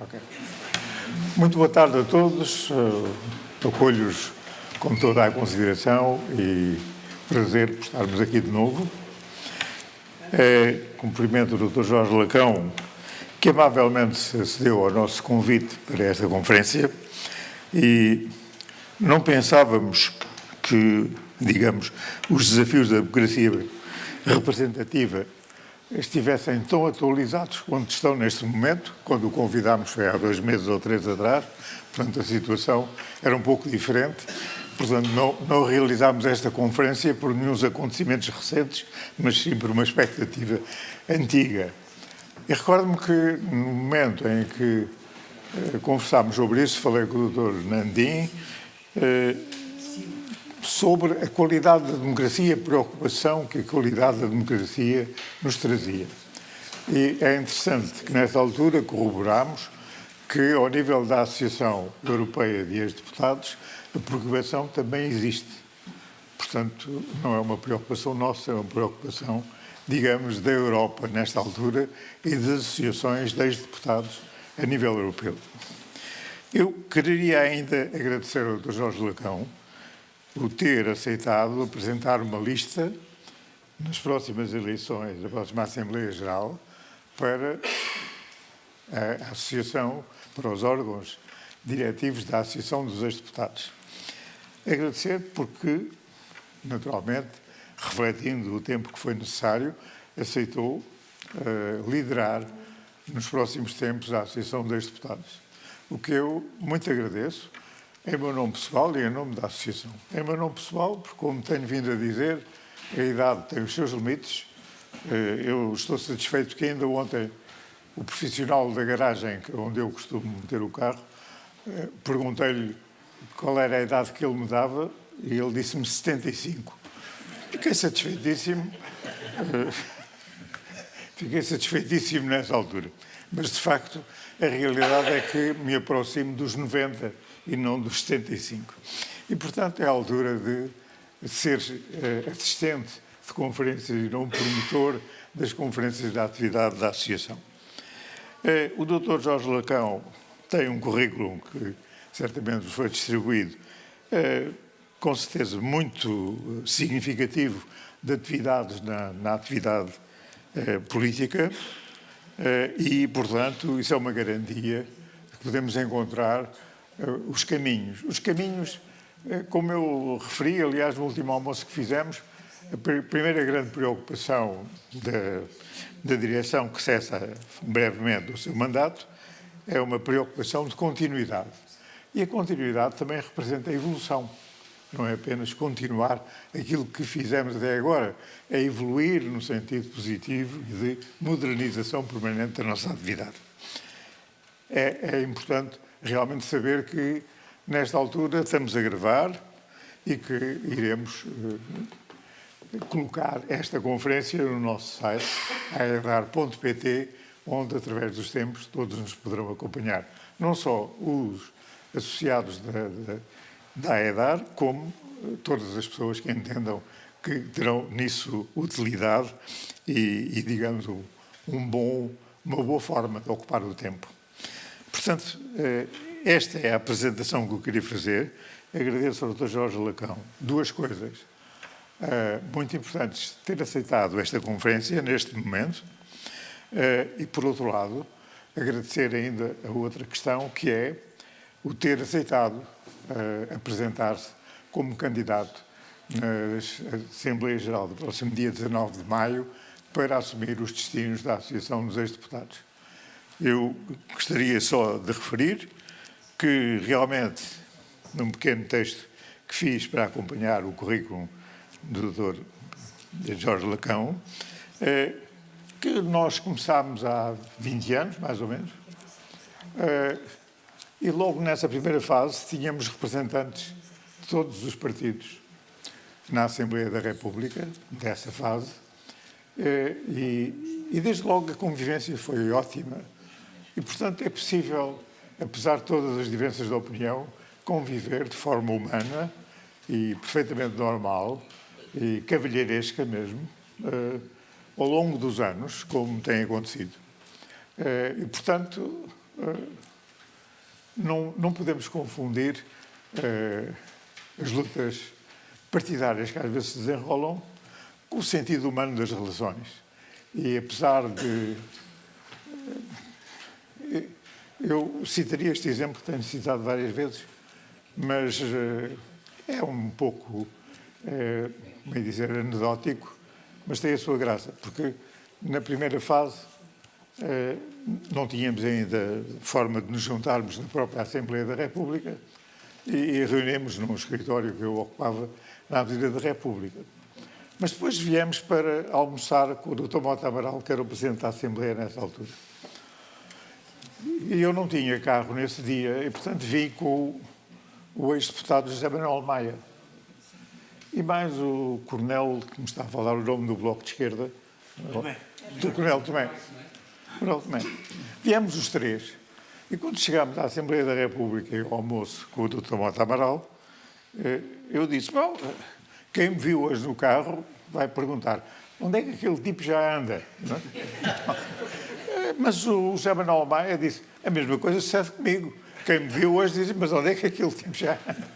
Ok. Muito boa tarde a todos. Acolho-os com toda a consideração e prazer por estarmos aqui de novo. Cumprimento o Dr. Jorge Lacão, que amavelmente acedeu ao nosso convite para esta conferência e não pensávamos que, digamos, os desafios da democracia representativa estivessem tão atualizados quanto estão neste momento. Quando o convidámos foi há 2 meses ou 3 atrás, portanto a situação era um pouco diferente. Portanto, não realizámos esta conferência por nenhum acontecimentos recentes, mas sim por uma expectativa antiga. E recordo-me que no momento em que conversámos sobre isso, falei com o Dr. Nandim, sobre a qualidade da democracia, a preocupação que a qualidade da democracia nos trazia. E é interessante que, nessa altura, corroborámos que, ao nível da Associação Europeia de Ex-Deputados, a preocupação também existe. Portanto, não é uma preocupação nossa, é uma preocupação, digamos, da Europa, nesta altura, e das associações de ex-deputados a nível europeu. Eu queria ainda agradecer ao Dr. Jorge Lacão o ter aceitado apresentar uma lista nas próximas eleições, da próxima Assembleia Geral, para a Associação, para os órgãos diretivos da Associação dos Ex-Deputados. Agradecer porque, naturalmente, refletindo o tempo que foi necessário, aceitou liderar nos próximos tempos a Associação dos Ex-Deputados, o que eu muito agradeço, em meu nome pessoal e em nome da Associação. Em meu nome pessoal, porque, como tenho vindo a dizer, a idade tem os seus limites. Eu estou satisfeito que ainda ontem o profissional da garagem, onde eu costumo meter o carro, perguntei-lhe qual era a idade que ele me dava e ele disse-me 75. Fiquei satisfeitíssimo. Fiquei satisfeitíssimo nessa altura. Mas, de facto, a realidade é que me aproximo dos 90 e não dos 75. E, portanto, é a altura de ser assistente de conferências e não promotor das conferências da atividade da Associação. O Dr. Jorge Lacão tem um currículo que certamente vos foi distribuído, com certeza muito significativo de atividades na atividade política e, portanto, isso é uma garantia de que podemos encontrar os caminhos. Os caminhos, como eu referi, aliás, no último almoço que fizemos, a primeira grande preocupação da direção que cessa brevemente o seu mandato é uma preocupação de continuidade. E a continuidade também representa a evolução. Não é apenas continuar aquilo que fizemos até agora, é evoluir no sentido positivo e de modernização permanente da nossa atividade. É importante realmente saber que, nesta altura, estamos a gravar e que iremos colocar esta conferência no nosso site, aedar.pt, onde, através dos tempos, todos nos poderão acompanhar. Não só os associados da AEDAR, como todas as pessoas que entendam que terão nisso utilidade e digamos, uma boa forma de ocupar o tempo. Portanto, esta é a apresentação que eu queria fazer. Agradeço ao Dr. Jorge Lacão 2 coisas muito importantes: ter aceitado esta conferência neste momento e, por outro lado, agradecer ainda a outra questão, que é o ter aceitado apresentar-se como candidato na Assembleia Geral do próximo dia 19 de maio para assumir os destinos da Associação dos Ex-Deputados. Eu gostaria só de referir que, realmente, num pequeno texto que fiz para acompanhar o currículo do Dr. Jorge Lacão, que nós começámos há 20 anos, mais ou menos, e logo nessa primeira fase tínhamos representantes de todos os partidos na Assembleia da República, dessa fase, e desde logo a convivência foi ótima. E, portanto, é possível, apesar de todas as diferenças de opinião, conviver de forma humana e perfeitamente normal e cavalheiresca mesmo, ao longo dos anos, como tem acontecido. E, portanto, não podemos confundir as lutas partidárias que às vezes se desenrolam com o sentido humano das relações. E apesar de... Eu citaria este exemplo, que tenho citado várias vezes, mas é um pouco, como é dizer, anedótico, mas tem a sua graça, porque na primeira fase não tínhamos ainda forma de nos juntarmos na própria Assembleia da República e reunimos num escritório que eu ocupava na Avenida da República. Mas depois viemos para almoçar com o Dr. Mota Amaral, que era o Presidente da Assembleia nessa altura. E eu não tinha carro nesse dia e, portanto, vim com o ex-deputado José Manuel Maia e mais o coronel, que me está a falar o nome do Bloco de Esquerda, do coronel Tomé. Viemos os três e, quando chegámos à Assembleia da República e ao almoço com o Dr. Mota Amaral, eu disse, bom, quem me viu hoje no carro vai perguntar onde é que aquele tipo já anda? Não é? Mas o José Manuel Maia disse, a mesma coisa sucede comigo. Quem me viu hoje diz, mas onde é que aquele tipo já anda?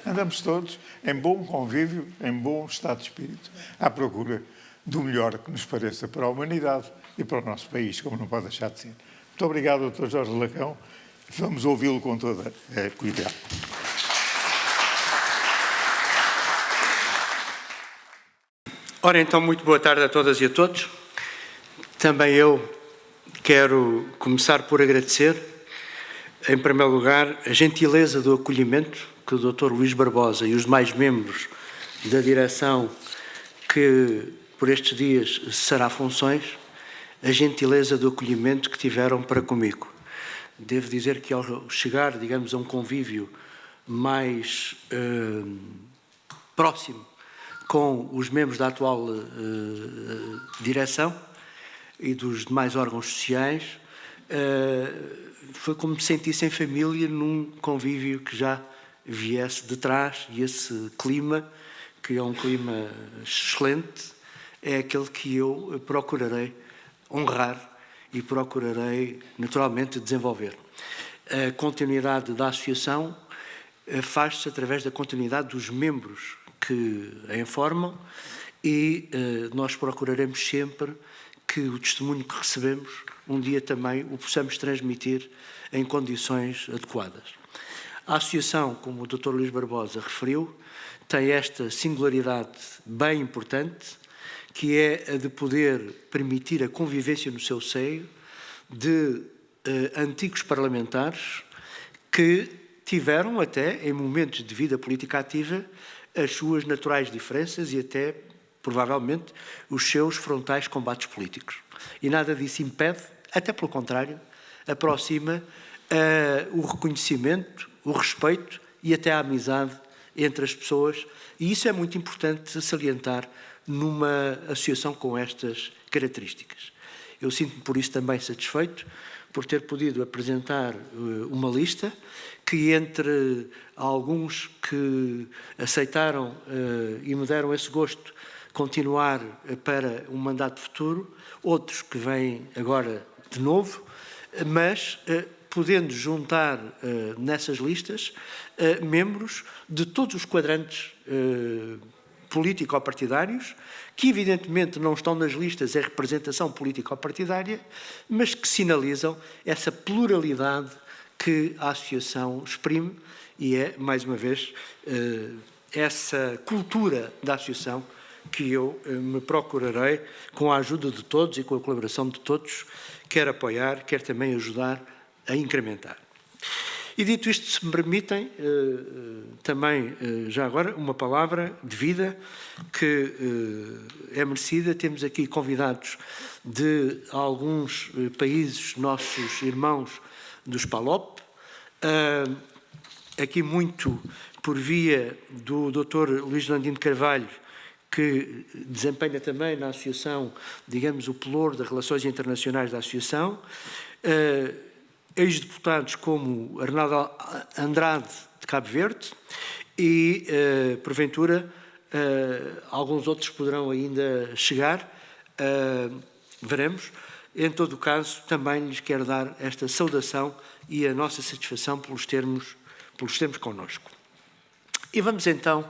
Andamos todos em bom convívio, em bom estado de espírito, à procura do melhor que nos pareça para a humanidade e para o nosso país, como não pode deixar de ser. Muito obrigado, Dr. Jorge Lacão. Vamos ouvi-lo com toda a cuidado. Ora, então, muito boa tarde a todas e a todos. Também eu quero começar por agradecer, em primeiro lugar, a gentileza do acolhimento que o Dr. Luís Barbosa e os demais membros da direção que por estes dias cessará funções, a gentileza do acolhimento que tiveram para comigo. Devo dizer que ao chegar, digamos, a um convívio mais próximo com os membros da atual direção e dos demais órgãos sociais, foi como me sentisse em família num convívio que já viesse de trás, e esse clima, que é um clima excelente, é aquele que eu procurarei honrar e procurarei naturalmente desenvolver. A continuidade da associação faz-se através da continuidade dos membros que a informam e nós procuraremos sempre que o testemunho que recebemos um dia também o possamos transmitir em condições adequadas. A associação, como o Dr. Luís Barbosa referiu, tem esta singularidade bem importante, que é a de poder permitir a convivência no seu seio de antigos parlamentares que tiveram até, em momentos de vida política ativa, as suas naturais diferenças e até, provavelmente, os seus frontais combates políticos. E nada disso impede, até pelo contrário, aproxima o reconhecimento, o respeito e até a amizade entre as pessoas. E isso é muito importante salientar numa associação com estas características. Eu sinto-me por isso também satisfeito por ter podido apresentar uma lista que, entre alguns que aceitaram e me deram esse gosto continuar para um mandato futuro, outros que vêm agora de novo, mas podendo juntar nessas listas membros de todos os quadrantes político-partidários, que evidentemente não estão nas listas em representação político-partidária, mas que sinalizam essa pluralidade que a associação exprime e é, mais uma vez, essa cultura da associação que eu me procurarei, com a ajuda de todos e com a colaboração de todos, quer apoiar, quer também ajudar a incrementar. E dito isto, se me permitem, também, já agora, uma palavra de vida que é merecida. Temos aqui convidados de alguns países, nossos irmãos dos PALOP, aqui muito por via do Dr. Luís Landino Carvalho, que desempenha também na associação, digamos, o pelouro das relações internacionais da associação, ex-deputados como Arnaldo Andrade, de Cabo Verde, e, porventura, alguns outros poderão ainda chegar, veremos, Em todo o caso, também lhes quero dar esta saudação e a nossa satisfação pelos termos connosco. E vamos então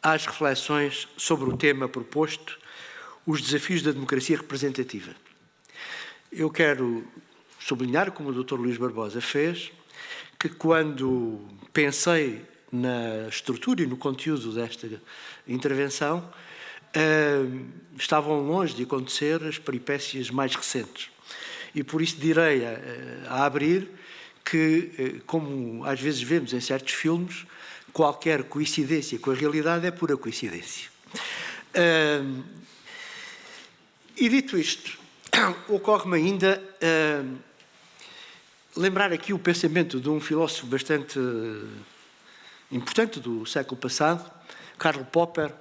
às reflexões sobre o tema proposto, os desafios da democracia representativa. Eu quero sublinhar, como o Dr. Luís Barbosa fez, que quando pensei na estrutura e no conteúdo desta intervenção, estavam longe de acontecer as peripécias mais recentes. E por isso direi a abrir que, como às vezes vemos em certos filmes, qualquer coincidência com a realidade é pura coincidência. E dito isto, ocorre-me ainda lembrar aqui o pensamento de um filósofo bastante importante do século passado, Karl Popper,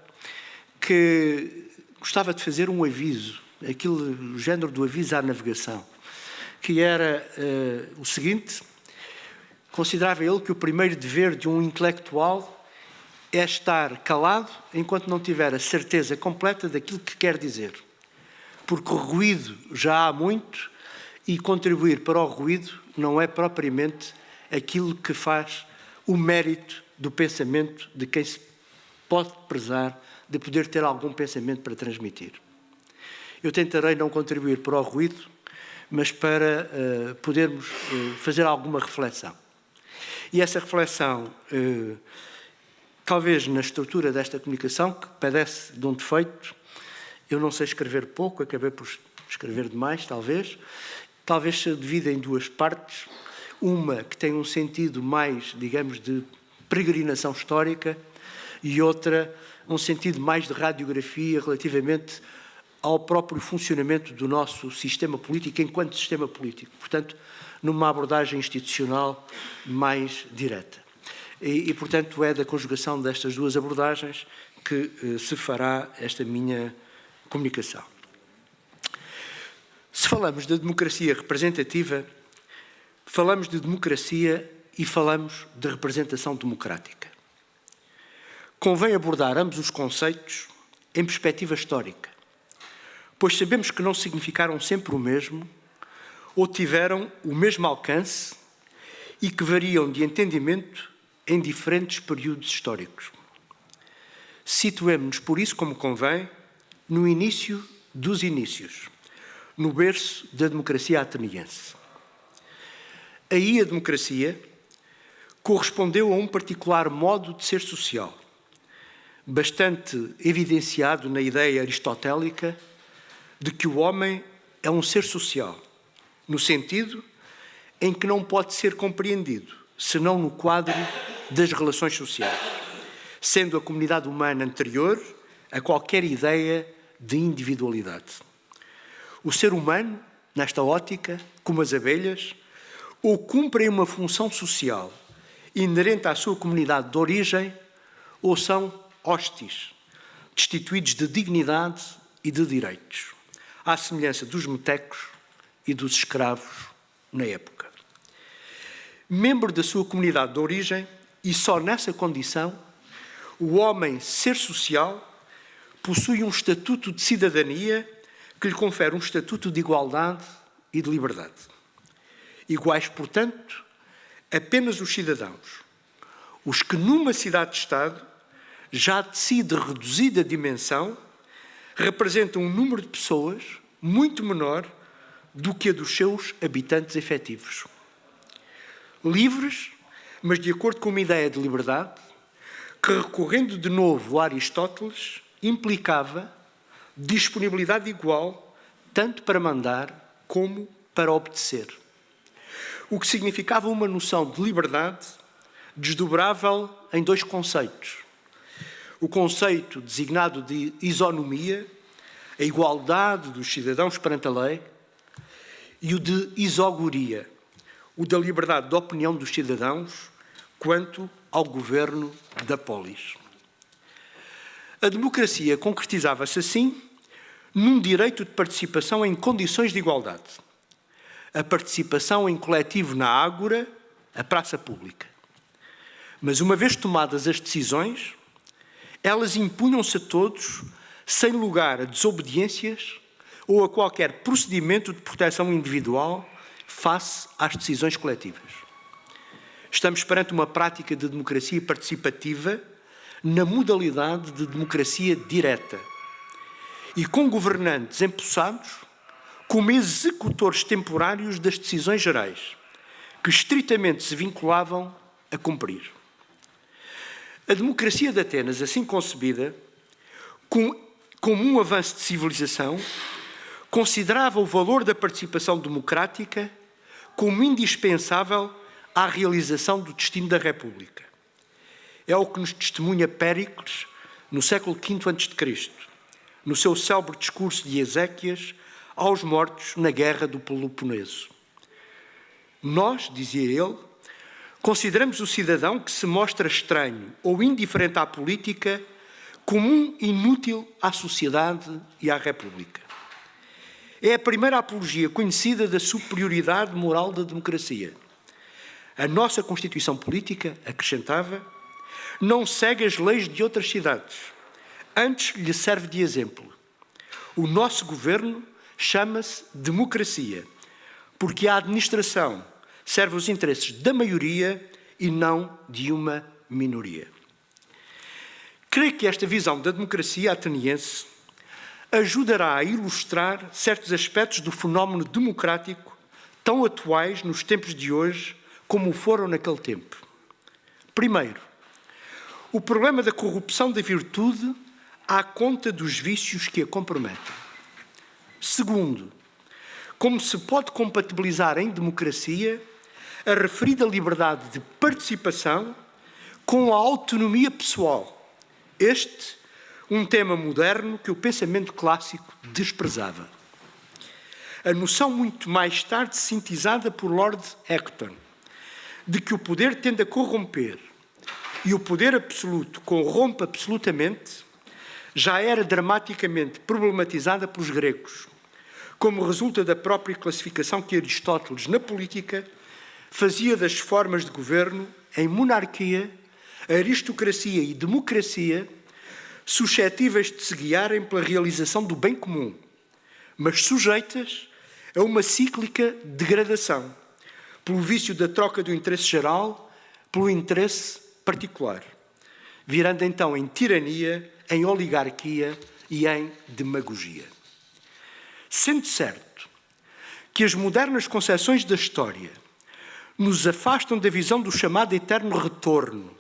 que gostava de fazer um aviso, o género do aviso à navegação, que era o seguinte: considerava ele que o primeiro dever de um intelectual é estar calado enquanto não tiver a certeza completa daquilo que quer dizer. Porque o ruído já há muito e contribuir para o ruído não é propriamente aquilo que faz o mérito do pensamento de quem se pode prezar de poder ter algum pensamento para transmitir. Eu tentarei não contribuir para o ruído, mas para podermos fazer alguma reflexão. E essa reflexão, talvez na estrutura desta comunicação, que padece de um defeito, eu não sei escrever pouco, acabei por escrever demais, talvez se divida em duas partes, uma que tem um sentido mais, digamos, de peregrinação histórica e outra um sentido mais de radiografia relativamente ao próprio funcionamento do nosso sistema político enquanto sistema político. Portanto, numa abordagem institucional mais direta. E portanto, é da conjugação destas duas abordagens que se fará esta minha comunicação. Se falamos da democracia representativa, falamos de democracia e falamos de representação democrática. Convém abordar ambos os conceitos em perspectiva histórica, pois sabemos que não significaram sempre o mesmo ou tiveram o mesmo alcance e que variam de entendimento em diferentes períodos históricos. Situemo-nos, por isso, como convém, no início dos inícios, no berço da democracia ateniense. Aí a democracia correspondeu a um particular modo de ser social, bastante evidenciado na ideia aristotélica de que o homem é um ser social, no sentido em que não pode ser compreendido, senão no quadro das relações sociais, sendo a comunidade humana anterior a qualquer ideia de individualidade. O ser humano, nesta ótica, como as abelhas, ou cumprem uma função social inerente à sua comunidade de origem, ou são hostis, destituídos de dignidade e de direitos, à semelhança dos metecos e dos escravos na época. Membro da sua comunidade de origem, e só nessa condição, o homem, ser social, possui um estatuto de cidadania que lhe confere um estatuto de igualdade e de liberdade. Iguais, portanto, apenas os cidadãos, os que numa cidade-estado, já de si de reduzida dimensão, representam um número de pessoas muito menor do que a dos seus habitantes efetivos. Livres, mas de acordo com uma ideia de liberdade, que, recorrendo de novo a Aristóteles, implicava disponibilidade igual tanto para mandar como para obedecer. O que significava uma noção de liberdade desdobrável em dois conceitos. O conceito designado de isonomia, a igualdade dos cidadãos perante a lei, e o de isogoria, o da liberdade de opinião dos cidadãos quanto ao governo da polis. A democracia concretizava-se assim num direito de participação em condições de igualdade. A participação em coletivo na ágora, a praça pública. Mas uma vez tomadas as decisões, elas impunham-se a todos, sem lugar a desobediências ou a qualquer procedimento de proteção individual face às decisões coletivas. Estamos perante uma prática de democracia participativa na modalidade de democracia direta e com governantes empossados como executores temporários das decisões gerais, que estritamente se vinculavam a cumprir. A democracia de Atenas, assim concebida, como um avanço de civilização, considerava o valor da participação democrática como indispensável à realização do destino da República. É o que nos testemunha Péricles no século V a.C., no seu célebre discurso de Eséquias aos mortos na Guerra do Peloponeso. Nós, dizia ele, consideramos o cidadão que se mostra estranho ou indiferente à política como um inútil à sociedade e à República. É a primeira apologia conhecida da superioridade moral da democracia. A nossa Constituição Política, acrescentava, não segue as leis de outras cidades, antes lhe serve de exemplo. O nosso governo chama-se democracia, porque a administração serve os interesses da maioria e não de uma minoria. Creio que esta visão da democracia ateniense ajudará a ilustrar certos aspectos do fenómeno democrático tão atuais nos tempos de hoje como foram naquele tempo. Primeiro, o problema da corrupção da virtude à conta dos vícios que a comprometem. Segundo, como se pode compatibilizar em democracia a referida liberdade de participação com a autonomia pessoal. Este, um tema moderno que o pensamento clássico desprezava. A noção muito mais tarde sintetizada por Lord Acton, de que o poder tende a corromper e o poder absoluto corrompe absolutamente, já era dramaticamente problematizada pelos gregos, como resulta da própria classificação que Aristóteles, na política, fazia das formas de governo em monarquia, aristocracia e democracia, suscetíveis de se guiarem pela realização do bem comum, mas sujeitas a uma cíclica degradação, pelo vício da troca do interesse geral pelo interesse particular, virando então em tirania, em oligarquia e em demagogia. Sendo certo que as modernas concepções da história nos afastam da visão do chamado eterno retorno,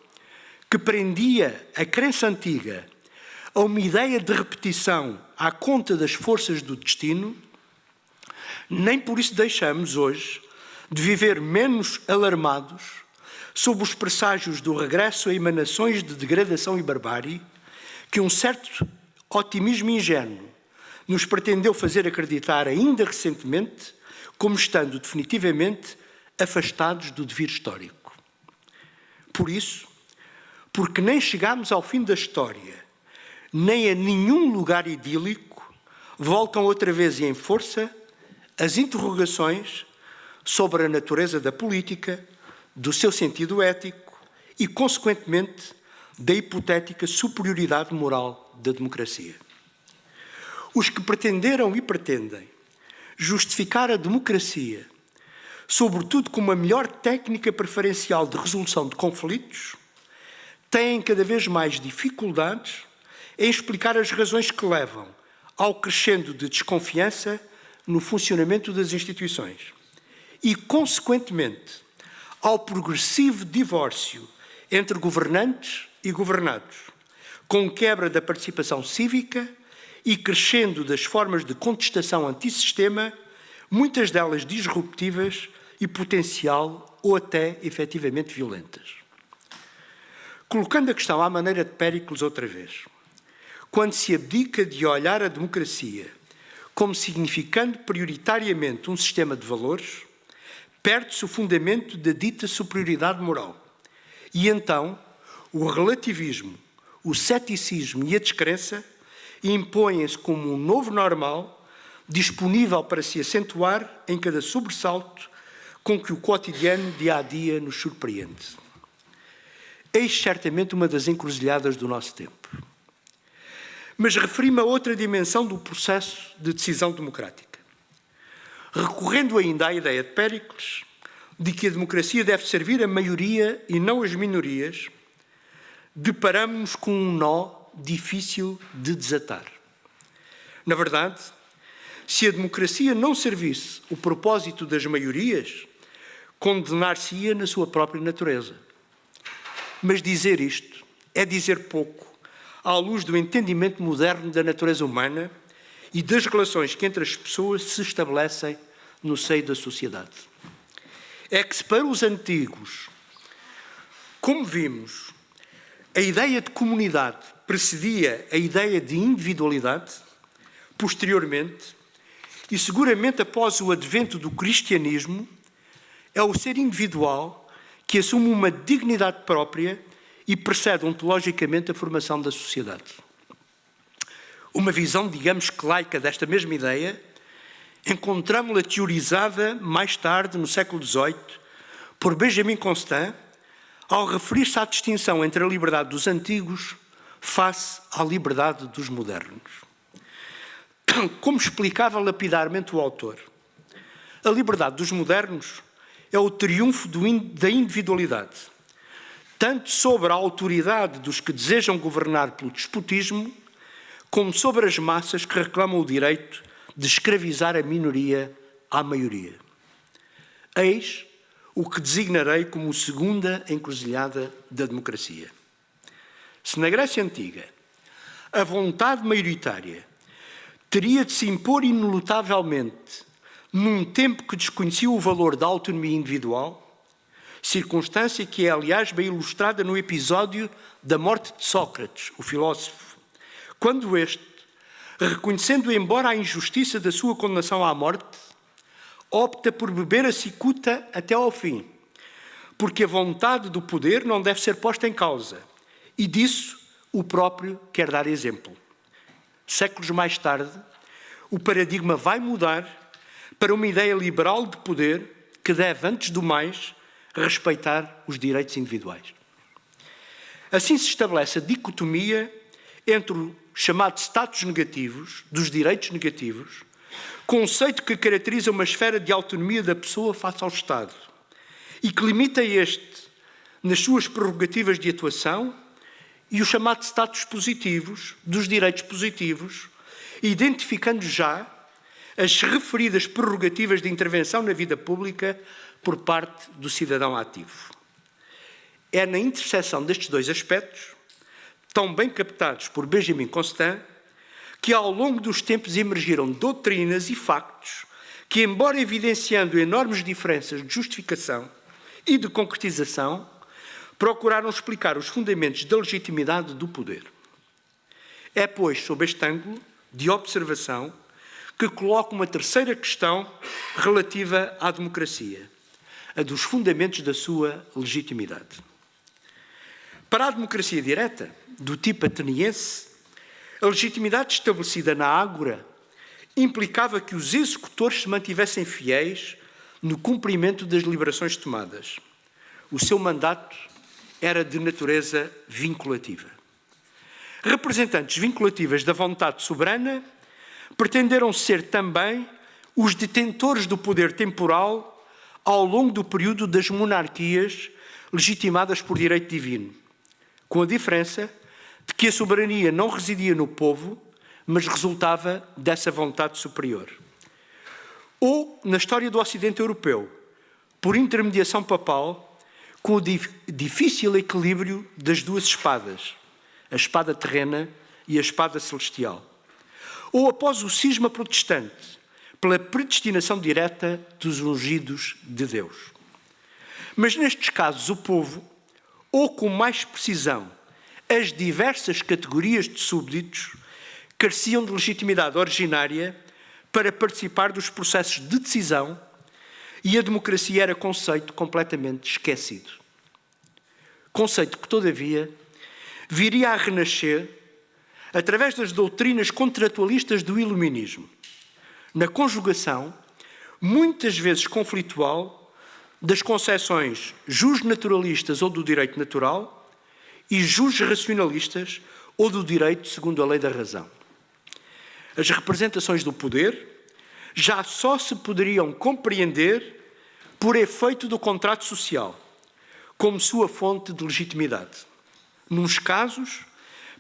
que prendia a crença antiga a uma ideia de repetição à conta das forças do destino, nem por isso deixamos hoje de viver menos alarmados sob os presságios do regresso a emanações de degradação e barbárie que um certo otimismo ingênuo nos pretendeu fazer acreditar ainda recentemente como estando definitivamente afastados do devir histórico. Por isso, porque nem chegámos ao fim da história, nem a nenhum lugar idílico, voltam outra vez e em força as interrogações sobre a natureza da política, do seu sentido ético e, consequentemente, da hipotética superioridade moral da democracia. Os que pretenderam e pretendem justificar a democracia, sobretudo como a melhor técnica preferencial de resolução de conflitos, têm cada vez mais dificuldades em explicar as razões que levam ao crescendo de desconfiança no funcionamento das instituições e, consequentemente, ao progressivo divórcio entre governantes e governados, com quebra da participação cívica e crescendo das formas de contestação antissistema, muitas delas disruptivas e potencial ou até efetivamente violentas. Colocando a questão à maneira de Péricles outra vez, quando se abdica de olhar a democracia como significando prioritariamente um sistema de valores, perde-se o fundamento da dita superioridade moral. E então, o relativismo, o ceticismo e a descrença impõem-se como um novo normal, disponível para se acentuar em cada sobressalto com que o cotidiano dia a dia nos surpreende. Eis certamente uma das encruzilhadas do nosso tempo. mas referi-me a outra dimensão do processo de decisão democrática. Recorrendo ainda à ideia de Péricles, de que a democracia deve servir a maioria e não as minorias, deparamos-nos com um nó difícil de desatar. Na verdade, se a democracia não servisse o propósito das maiorias, condenar-se-ia na sua própria natureza. Mas dizer isto é dizer pouco à luz do entendimento moderno da natureza humana e das relações que entre as pessoas se estabelecem no seio da sociedade. É que se para os antigos, como vimos, a ideia de comunidade precedia a ideia de individualidade, posteriormente, e seguramente após o advento do cristianismo, é o ser individual que assume uma dignidade própria e precede ontologicamente a formação da sociedade. Uma visão, digamos que laica desta mesma ideia, encontramos-la teorizada mais tarde, no século XVIII, por Benjamin Constant, ao referir-se à distinção entre a liberdade dos antigos face à liberdade dos modernos. Como explicava lapidarmente o autor, a liberdade dos modernos é o triunfo da individualidade, tanto sobre a autoridade dos que desejam governar pelo despotismo, como sobre as massas que reclamam o direito de escravizar a minoria à maioria. Eis o que designarei como segunda encruzilhada da democracia. Se na Grécia Antiga a vontade maioritária teria de se impor inelutavelmente num tempo que desconhecia o valor da autonomia individual, circunstância que é, aliás, bem ilustrada no episódio da morte de Sócrates, o filósofo, quando este, reconhecendo embora a injustiça da sua condenação à morte, opta por beber a cicuta até ao fim, porque a vontade do poder não deve ser posta em causa, e disso o próprio quer dar exemplo. Séculos mais tarde, o paradigma vai mudar para uma ideia liberal de poder que deve, antes do mais, respeitar os direitos individuais. Assim se estabelece a dicotomia entre o chamado status negativos, dos direitos negativos, conceito que caracteriza uma esfera de autonomia da pessoa face ao Estado e que limita este nas suas prerrogativas de atuação, e o chamado status positivos, dos direitos positivos, identificando já as referidas prerrogativas de intervenção na vida pública por parte do cidadão ativo. É na interseção destes dois aspectos, tão bem captados por Benjamin Constant, que ao longo dos tempos emergiram doutrinas e factos que, embora evidenciando enormes diferenças de justificação e de concretização, procuraram explicar os fundamentos da legitimidade do poder. É, pois, sob este ângulo de observação que coloco uma terceira questão relativa à democracia, a dos fundamentos da sua legitimidade. Para a democracia direta, do tipo ateniense, a legitimidade estabelecida na ágora implicava que os executores se mantivessem fiéis no cumprimento das deliberações tomadas. O seu mandato era de natureza vinculativa. Representantes vinculativas da vontade soberana pretenderam ser também os detentores do poder temporal ao longo do período das monarquias legitimadas por direito divino, com a diferença de que a soberania não residia no povo, mas resultava dessa vontade superior. Ou, na história do Ocidente Europeu, por intermediação papal, com o difícil equilíbrio das duas espadas, a espada terrena e a espada celestial. Ou após o cisma protestante, pela predestinação direta dos ungidos de Deus. Mas nestes casos o povo, ou com mais precisão, as diversas categorias de súbditos, careciam de legitimidade originária para participar dos processos de decisão, e a democracia era conceito completamente esquecido. Conceito que, todavia, viria a renascer através das doutrinas contratualistas do iluminismo, na conjugação, muitas vezes conflitual, das concepções jusnaturalistas ou do direito natural e jusracionalistas ou do direito segundo a lei da razão. As representações do poder já só se poderiam compreender por efeito do contrato social, como sua fonte de legitimidade. Nos casos,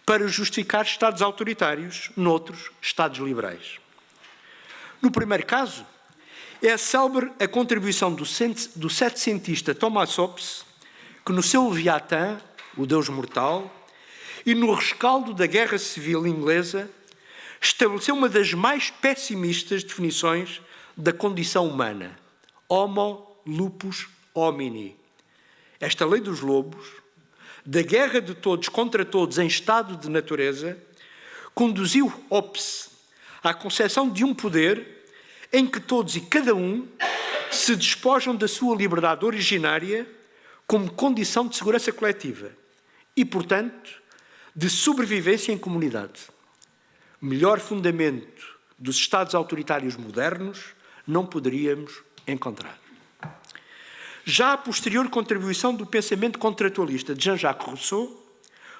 para justificar Estados autoritários, noutros, Estados liberais. No primeiro caso, é célebre a contribuição do setecentista Thomas Hobbes, que no seu Leviatã, o Deus Mortal, e no rescaldo da Guerra Civil Inglesa, estabeleceu uma das mais pessimistas definições da condição humana, Homo lupus homini. Esta lei dos lobos, da guerra de todos contra todos em estado de natureza, conduziu Hobbes à concepção de um poder em que todos e cada um se despojam da sua liberdade originária como condição de segurança coletiva e, portanto, de sobrevivência em comunidade. Melhor fundamento dos Estados autoritários modernos não poderíamos encontrar. Já a posterior contribuição do pensamento contratualista de Jean-Jacques Rousseau,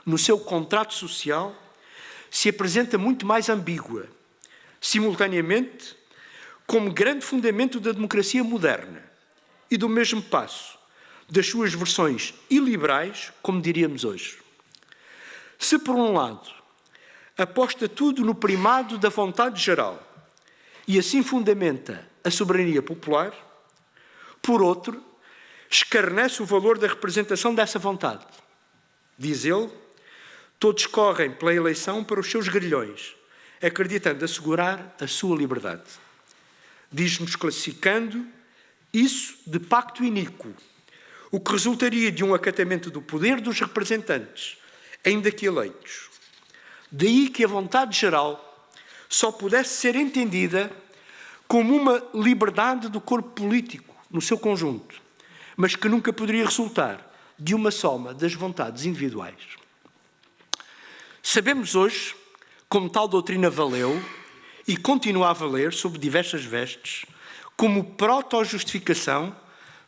no seu Contrato Social, se apresenta muito mais ambígua, simultaneamente como grande fundamento da democracia moderna e, do mesmo passo, das suas versões iliberais, como diríamos hoje. Se, por um lado, aposta tudo no primado da vontade geral e assim fundamenta a soberania popular, por outro, escarnece o valor da representação dessa vontade. Diz ele, todos correm pela eleição para os seus grilhões, acreditando assegurar a sua liberdade. Diz-nos, classificando isso de pacto iníquo, o que resultaria de um acatamento do poder dos representantes, ainda que eleitos. Daí que a vontade geral só pudesse ser entendida como uma liberdade do corpo político, no seu conjunto, mas que nunca poderia resultar de uma soma das vontades individuais. Sabemos hoje como tal doutrina valeu e continua a valer sob diversas vestes, como proto-justificação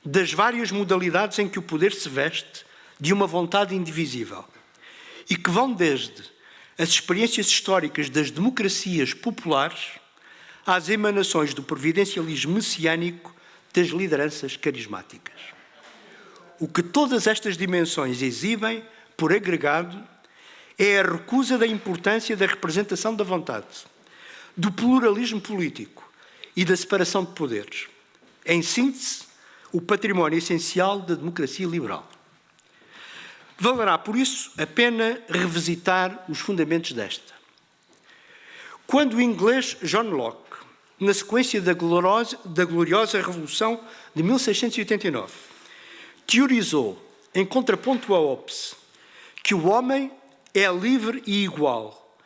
das várias modalidades em que o poder se veste de uma vontade indivisível e que vão desde as experiências históricas das democracias populares às emanações do providencialismo messiânico das lideranças carismáticas. O que todas estas dimensões exibem, por agregado, é a recusa da importância da representação da vontade, do pluralismo político e da separação de poderes. Em síntese, o património essencial da democracia liberal. Valerá, por isso, a pena revisitar os fundamentos desta. Quando o inglês John Locke, na sequência da gloriosa Revolução de 1689, teorizou, em contraponto a Hobbes, que o homem é livre e igual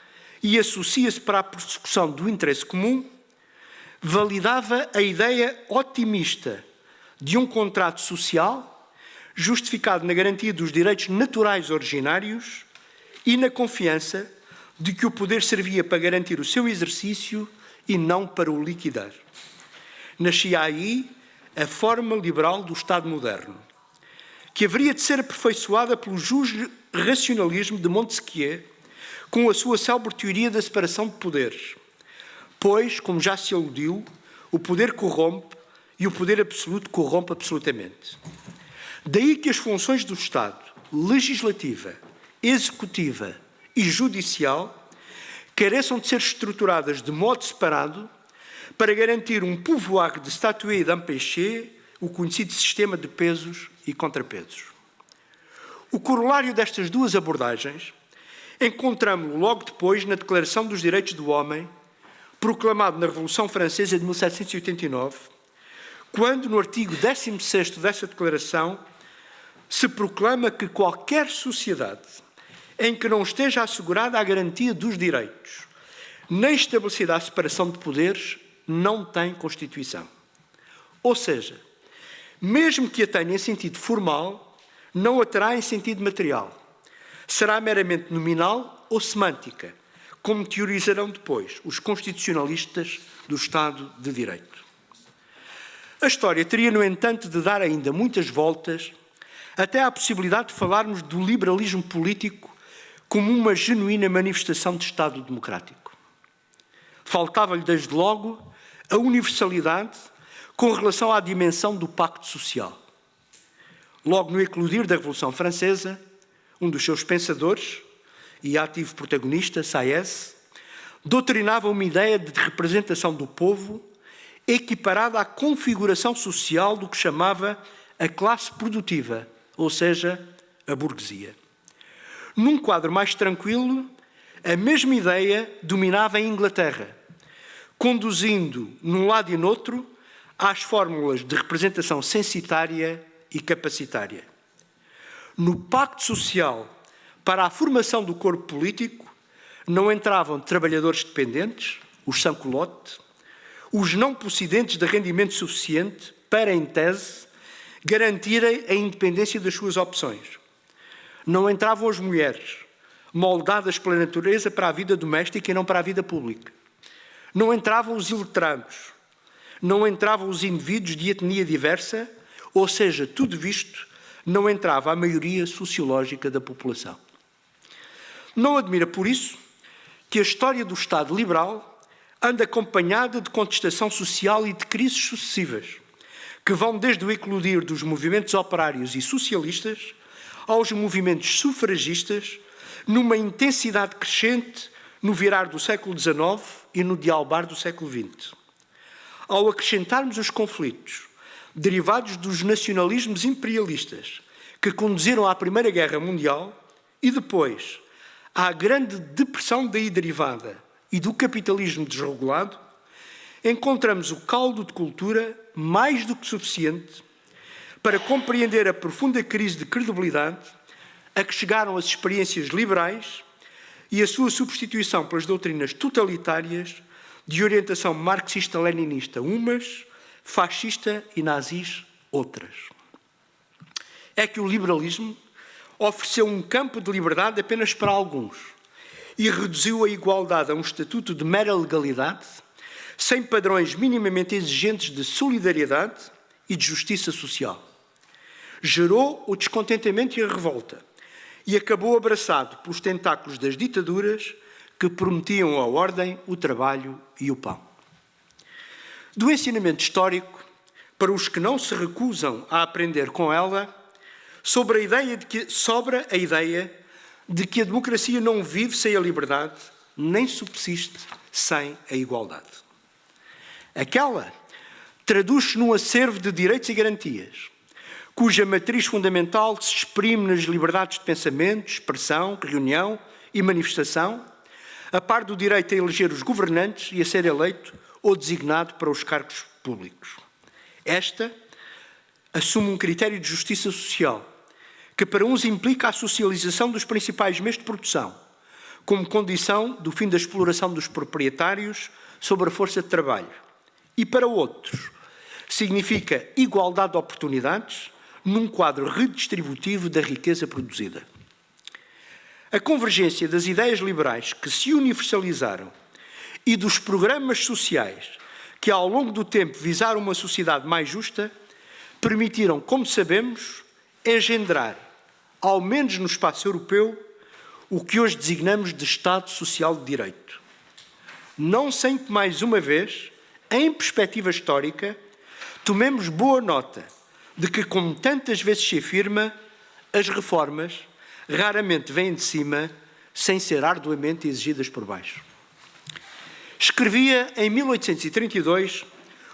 e associa-se para a persecução do interesse comum, validava a ideia otimista de um contrato social justificado na garantia dos direitos naturais originários e na confiança de que o poder servia para garantir o seu exercício e não para o liquidar. Nascia aí a forma liberal do Estado moderno, que haveria de ser aperfeiçoada pelo justo racionalismo de Montesquieu, com a sua célebre teoria da separação de poderes. Pois, como já se aludiu, o poder corrompe e o poder absoluto corrompe absolutamente. Daí que as funções do Estado, legislativa, executiva e judicial, careçam de ser estruturadas de modo separado para garantir um pouvoir de statuer et d'empêcher, o conhecido sistema de pesos e contrapesos. O corolário destas duas abordagens encontramos-lo logo depois na Declaração dos Direitos do Homem, proclamado na Revolução Francesa de 1789, quando, no artigo 16º dessa declaração, se proclama que qualquer sociedade em que não esteja assegurada a garantia dos direitos, nem estabelecida a separação de poderes, não tem Constituição. Ou seja, mesmo que a tenha em sentido formal, não a terá em sentido material. Será meramente nominal ou semântica, como teorizarão depois os constitucionalistas do Estado de Direito. A história teria, no entanto, de dar ainda muitas voltas até à possibilidade de falarmos do liberalismo político como uma genuína manifestação de Estado democrático. Faltava-lhe, desde logo, a universalidade com relação à dimensão do pacto social. Logo no eclodir da Revolução Francesa, um dos seus pensadores e ativo protagonista, Sieyès, doutrinava uma ideia de representação do povo equiparada à configuração social do que chamava a classe produtiva, ou seja, a burguesia. Num quadro mais tranquilo, a mesma ideia dominava em Inglaterra, conduzindo, num lado e noutro, às fórmulas de representação censitária e capacitária. No pacto social para a formação do corpo político não entravam trabalhadores dependentes, os sans-culottes, os não possidentes de rendimento suficiente para, em tese, garantirem a independência das suas opções. Não entravam as mulheres, moldadas pela natureza para a vida doméstica e não para a vida pública. Não entravam os iletrados, não entravam os indivíduos de etnia diversa, ou seja, tudo visto, não entrava a maioria sociológica da população. Não admira, por isso, que a história do Estado liberal anda acompanhada de contestação social e de crises sucessivas, que vão desde o eclodir dos movimentos operários e socialistas aos movimentos sufragistas, numa intensidade crescente no virar do século XIX e no dialbar do século XX. Ao acrescentarmos os conflitos derivados dos nacionalismos imperialistas que conduziram à Primeira Guerra Mundial e depois à Grande Depressão daí derivada e do capitalismo desregulado, encontramos o caldo de cultura mais do que suficiente para compreender a profunda crise de credibilidade a que chegaram as experiências liberais e a sua substituição pelas doutrinas totalitárias de orientação marxista-leninista umas, fascista e nazis outras. É que o liberalismo ofereceu um campo de liberdade apenas para alguns e reduziu a igualdade a um estatuto de mera legalidade, sem padrões minimamente exigentes de solidariedade e de justiça social. Gerou o descontentamento e a revolta e acabou abraçado pelos tentáculos das ditaduras que prometiam a ordem, o trabalho e o pão. Do ensinamento histórico, para os que não se recusam a aprender com ela, sobra a ideia de que a democracia não vive sem a liberdade, nem subsiste sem a igualdade. Aquela traduz-se num acervo de direitos e garantias, cuja matriz fundamental se exprime nas liberdades de pensamento, expressão, reunião e manifestação, a par do direito a eleger os governantes e a ser eleito ou designado para os cargos públicos. Esta assume um critério de justiça social, que para uns implica a socialização dos principais meios de produção, como condição do fim da exploração dos proprietários sobre a força de trabalho, e para outros significa igualdade de oportunidades num quadro redistributivo da riqueza produzida. A convergência das ideias liberais que se universalizaram e dos programas sociais que ao longo do tempo visaram uma sociedade mais justa permitiram, como sabemos, engendrar, ao menos no espaço europeu, o que hoje designamos de Estado Social de Direito. Não sem que, mais uma vez, em perspectiva histórica, tomemos boa nota de que, como tantas vezes se afirma, as reformas raramente vêm de cima sem ser arduamente exigidas por baixo. Escrevia, em 1832,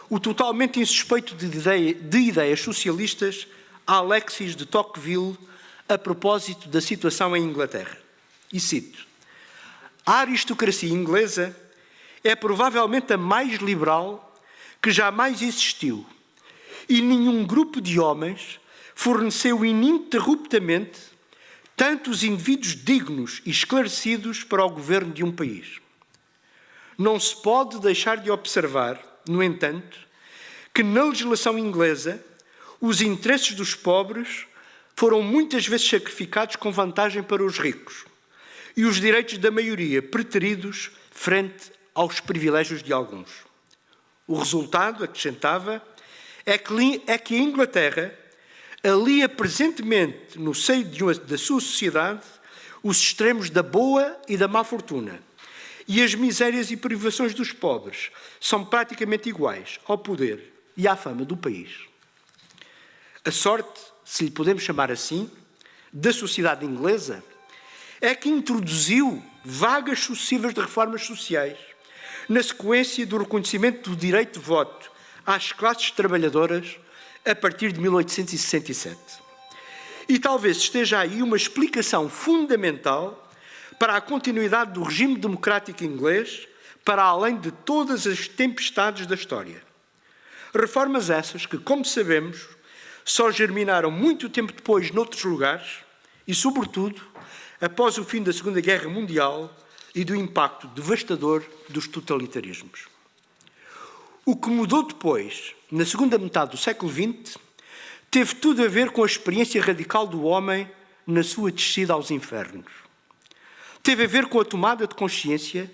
o totalmente insuspeito de ideias socialistas Alexis de Tocqueville a propósito da situação em Inglaterra. E cito: a aristocracia inglesa é provavelmente a mais liberal que jamais existiu e nenhum grupo de homens forneceu ininterruptamente tantos indivíduos dignos e esclarecidos para o governo de um país. Não se pode deixar de observar, no entanto, que na legislação inglesa os interesses dos pobres foram muitas vezes sacrificados com vantagem para os ricos e os direitos da maioria preteridos frente aos privilégios de alguns. O resultado, acrescentava, é que a Inglaterra alia presentemente no seio da sua sociedade os extremos da boa e da má fortuna e as misérias e privações dos pobres são praticamente iguais ao poder e à fama do país. A sorte, se lhe podemos chamar assim, da sociedade inglesa é que introduziu vagas sucessivas de reformas sociais na sequência do reconhecimento do direito de voto às classes trabalhadoras a partir de 1867. E talvez esteja aí uma explicação fundamental para a continuidade do regime democrático inglês para além de todas as tempestades da história. Reformas essas que, como sabemos, só germinaram muito tempo depois noutros lugares e, sobretudo, após o fim da Segunda Guerra Mundial e do impacto devastador dos totalitarismos. O que mudou depois, na segunda metade do século XX, teve tudo a ver com a experiência radical do homem na sua descida aos infernos. Teve a ver com a tomada de consciência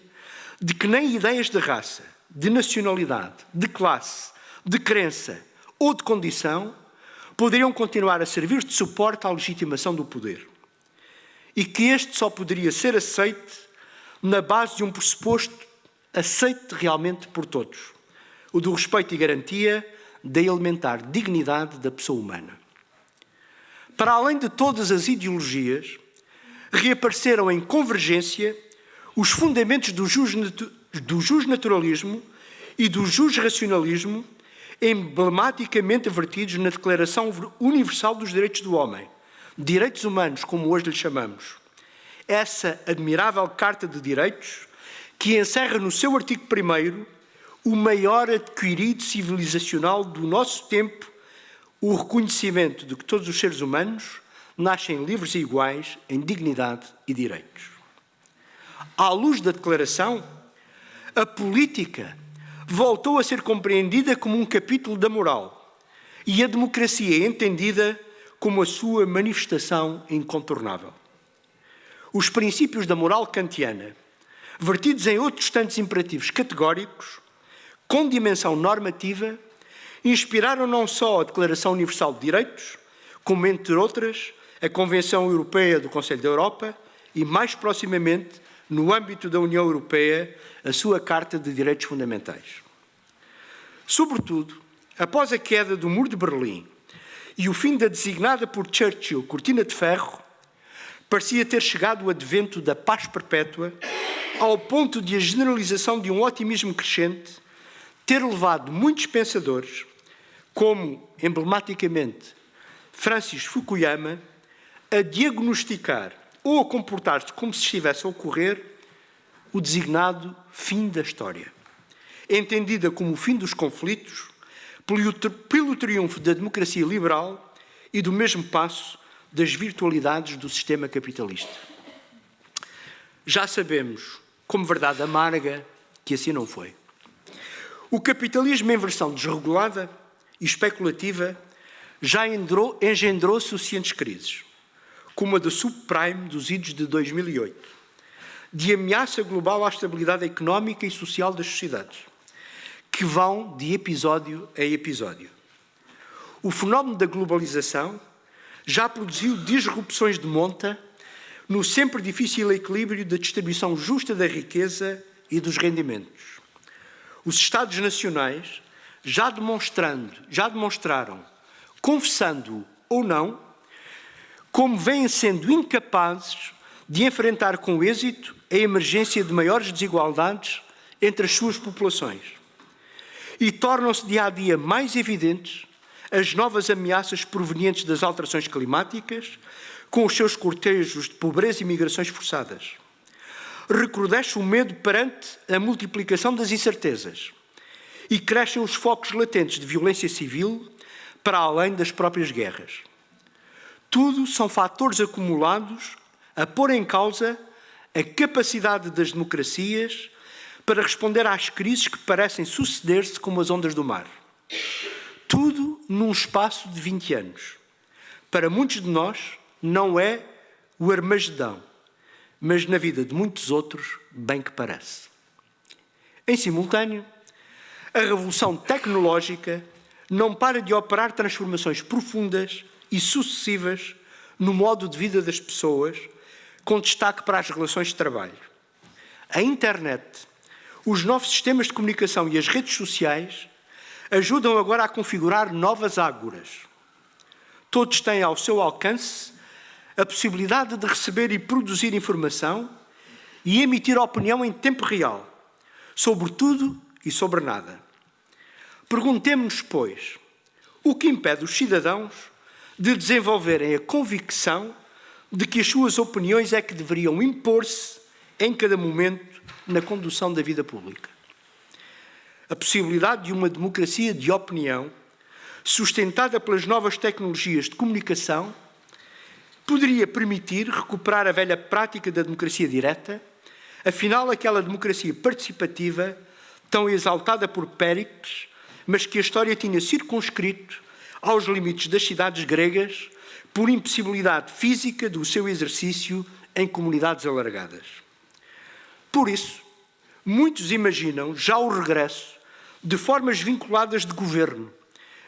de que nem ideias de raça, de nacionalidade, de classe, de crença ou de condição poderiam continuar a servir de suporte à legitimação do poder. E que este só poderia ser aceite na base de um pressuposto aceite realmente por todos, o do respeito e garantia da elementar dignidade da pessoa humana. Para além de todas as ideologias, reapareceram em convergência os fundamentos do justnaturalismo e do justracionalismo, emblematicamente vertidos na Declaração Universal dos Direitos do Homem, direitos humanos, como hoje lhe chamamos. Essa admirável Carta de Direitos, que encerra no seu artigo 1º o maior adquirido civilizacional do nosso tempo, o reconhecimento de que todos os seres humanos nascem livres e iguais em dignidade e direitos. À luz da Declaração, a política voltou a ser compreendida como um capítulo da moral e a democracia entendida como a sua manifestação incontornável. Os princípios da moral kantiana, vertidos em outros tantos imperativos categóricos, com dimensão normativa, inspiraram não só a Declaração Universal de Direitos, como, entre outras, a Convenção Europeia do Conselho da Europa e, mais proximamente, no âmbito da União Europeia, a sua Carta de Direitos Fundamentais. Sobretudo, após a queda do Muro de Berlim e o fim da designada por Churchill Cortina de Ferro, parecia ter chegado o advento da paz perpétua, ao ponto de a generalização de um otimismo crescente ter levado muitos pensadores, como, emblematicamente, Francis Fukuyama, a diagnosticar ou a comportar-se como se estivesse a ocorrer o designado fim da história, entendida como o fim dos conflitos, pelo triunfo da democracia liberal e do mesmo passo das virtualidades do sistema capitalista. Já sabemos, como verdade amarga, que assim não foi. O capitalismo em versão desregulada e especulativa já engendrou suficientes crises, como a do subprime dos idos de 2008, de ameaça global à estabilidade económica e social das sociedades, que vão de episódio a episódio. O fenómeno da globalização já produziu disrupções de monta no sempre difícil equilíbrio da distribuição justa da riqueza e dos rendimentos. Os Estados nacionais já demonstraram, confessando ou não, como vêm sendo incapazes de enfrentar com êxito a emergência de maiores desigualdades entre as suas populações. E tornam-se dia a dia mais evidentes as novas ameaças provenientes das alterações climáticas, com os seus cortejos de pobreza e migrações forçadas. Recrudesce o medo perante a multiplicação das incertezas e crescem os focos latentes de violência civil para além das próprias guerras. Tudo são fatores acumulados a pôr em causa a capacidade das democracias para responder às crises que parecem suceder-se como as ondas do mar. Tudo num espaço de 20 anos. Para muitos de nós, não é o Armagedão, mas na vida de muitos outros, bem que parece. Em simultâneo, a revolução tecnológica não para de operar transformações profundas e sucessivas no modo de vida das pessoas, com destaque para as relações de trabalho. A internet, os novos sistemas de comunicação e as redes sociais ajudam agora a configurar novas ágoras. Todos têm ao seu alcance a possibilidade de receber e produzir informação e emitir opinião em tempo real, sobre tudo e sobre nada. Perguntemo-nos, pois, o que impede os cidadãos de desenvolverem a convicção de que as suas opiniões é que deveriam impor-se em cada momento na condução da vida pública? A possibilidade de uma democracia de opinião, sustentada pelas novas tecnologias de comunicação, poderia permitir recuperar a velha prática da democracia direta, afinal aquela democracia participativa, tão exaltada por Péricles, mas que a história tinha circunscrito aos limites das cidades gregas por impossibilidade física do seu exercício em comunidades alargadas. Por isso, muitos imaginam já o regresso de formas vinculadas de governo,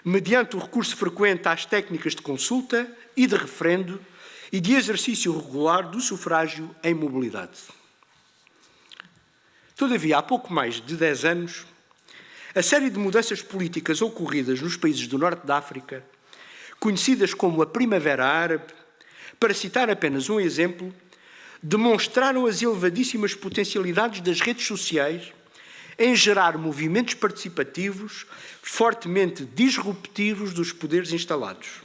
mediante o recurso frequente às técnicas de consulta e de referendo e de exercício regular do sufrágio em mobilidade. Todavia, há pouco mais de 10 anos, a série de mudanças políticas ocorridas nos países do norte da África, conhecidas como a Primavera Árabe, para citar apenas um exemplo, demonstraram as elevadíssimas potencialidades das redes sociais em gerar movimentos participativos fortemente disruptivos dos poderes instalados.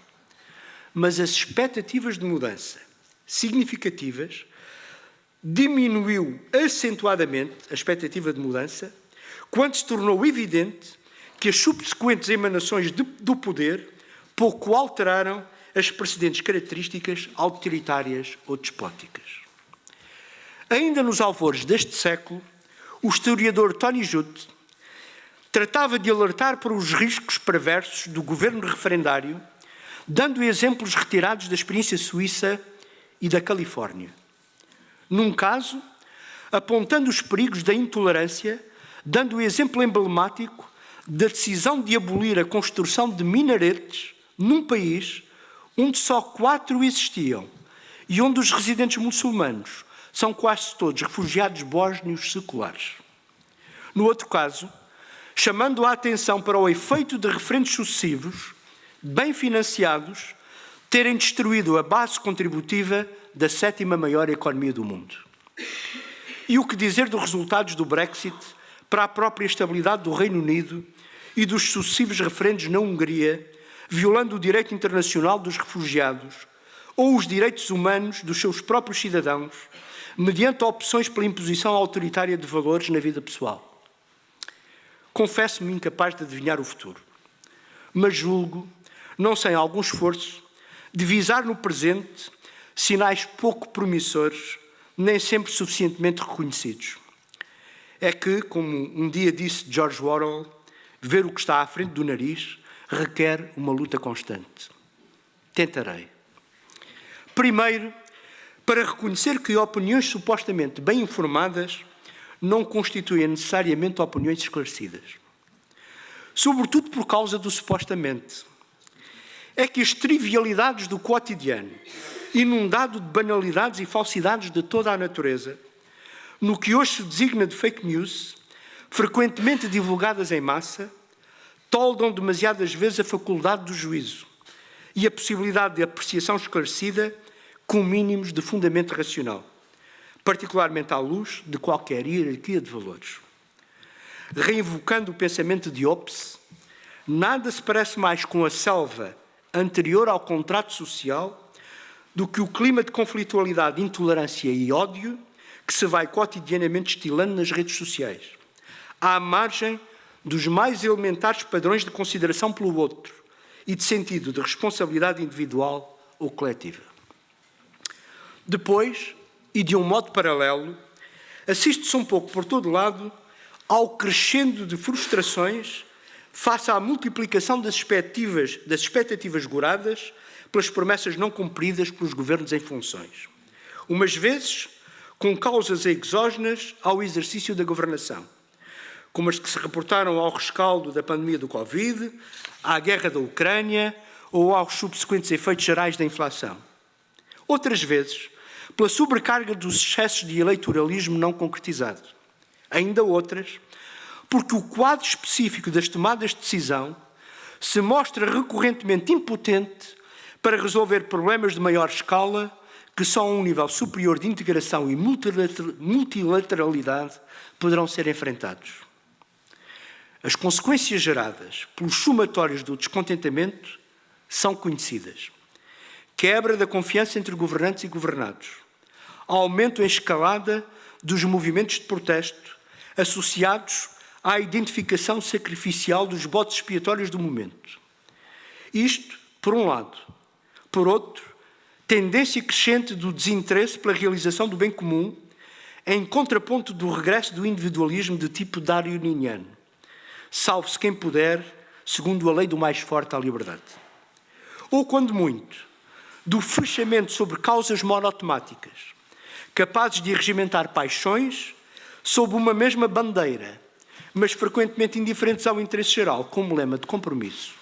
Mas as expectativas de mudança significativas diminuiu acentuadamente a expectativa de mudança quando se tornou evidente que as subsequentes emanações do poder pouco alteraram as precedentes características autoritárias ou despóticas. Ainda nos alvores deste século, o historiador Tony Judt tratava de alertar para os riscos perversos do governo referendário, dando exemplos retirados da experiência suíça e da Califórnia. Num caso, apontando os perigos da intolerância, dando o exemplo emblemático da decisão de abolir a construção de minaretes num país onde só 4 existiam e onde os residentes muçulmanos são quase todos refugiados bósnios seculares. No outro caso, chamando a atenção para o efeito de referendos sucessivos, bem financiados, terem destruído a base contributiva da 7ª maior economia do mundo. E o que dizer dos resultados do Brexit para a própria estabilidade do Reino Unido e dos sucessivos referendos na Hungria, violando o direito internacional dos refugiados ou os direitos humanos dos seus próprios cidadãos, mediante opções pela imposição autoritária de valores na vida pessoal? Confesso-me incapaz de adivinhar o futuro, mas julgo, não sem algum esforço, divisar no presente sinais pouco promissores, nem sempre suficientemente reconhecidos. É que, como um dia disse George Orwell, ver o que está à frente do nariz requer uma luta constante. Tentarei. Primeiro, para reconhecer que opiniões supostamente bem informadas não constituem necessariamente opiniões esclarecidas. Sobretudo por causa do supostamente. É que as trivialidades do cotidiano, inundado de banalidades e falsidades de toda a natureza, no que hoje se designa de fake news, frequentemente divulgadas em massa, toldam demasiadas vezes a faculdade do juízo e a possibilidade de apreciação esclarecida com mínimos de fundamento racional, particularmente à luz de qualquer hierarquia de valores. Reinvocando o pensamento de Hobbes, nada se parece mais com a selva anterior ao contrato social do que o clima de conflitualidade, intolerância e ódio que se vai cotidianamente estilando nas redes sociais, à margem dos mais elementares padrões de consideração pelo outro e de sentido de responsabilidade individual ou coletiva. Depois, e de um modo paralelo, assiste-se um pouco por todo lado ao crescendo de frustrações face à multiplicação das expectativas goradas pelas promessas não cumpridas pelos governos em funções. Umas vezes com causas exógenas ao exercício da governação, como as que se reportaram ao rescaldo da pandemia do Covid, à guerra da Ucrânia ou aos subsequentes efeitos gerais da inflação. Outras vezes, pela sobrecarga dos excessos de eleitoralismo não concretizado. Ainda outras, porque o quadro específico das tomadas de decisão se mostra recorrentemente impotente para resolver problemas de maior escala que só a um nível superior de integração e multilateralidade poderão ser enfrentados. As consequências geradas pelos somatórios do descontentamento são conhecidas. Quebra da confiança entre governantes e governados. Aumento em escalada dos movimentos de protesto associados à identificação sacrificial dos bodes expiatórios do momento. Isto, por um lado. Por outro, tendência crescente do desinteresse pela realização do bem comum, em contraponto do regresso do individualismo de tipo darwiniano. Salve-se quem puder, segundo a lei do mais forte à liberdade. Ou, quando muito, do fechamento sobre causas monotemáticas, capazes de regimentar paixões sob uma mesma bandeira, mas frequentemente indiferentes ao interesse geral, como lema de compromisso.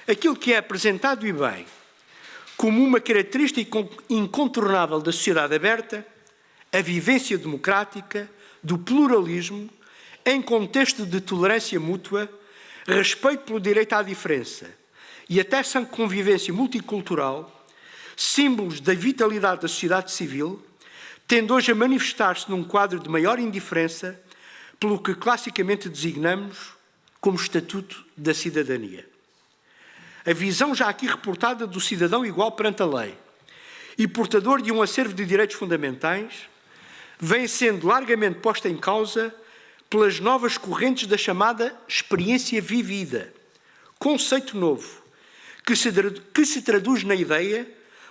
Aquilo que é apresentado, e bem, como uma característica incontornável da sociedade aberta, a vivência democrática, do pluralismo, em contexto de tolerância mútua, respeito pelo direito à diferença e até sã convivência multicultural, símbolos da vitalidade da sociedade civil, tende hoje a manifestar-se num quadro de maior indiferença pelo que classicamente designamos como Estatuto da Cidadania. A visão já aqui reportada do cidadão igual perante a lei e portador de um acervo de direitos fundamentais vem sendo largamente posta em causa pelas novas correntes da chamada experiência vivida, conceito novo, que se traduz na ideia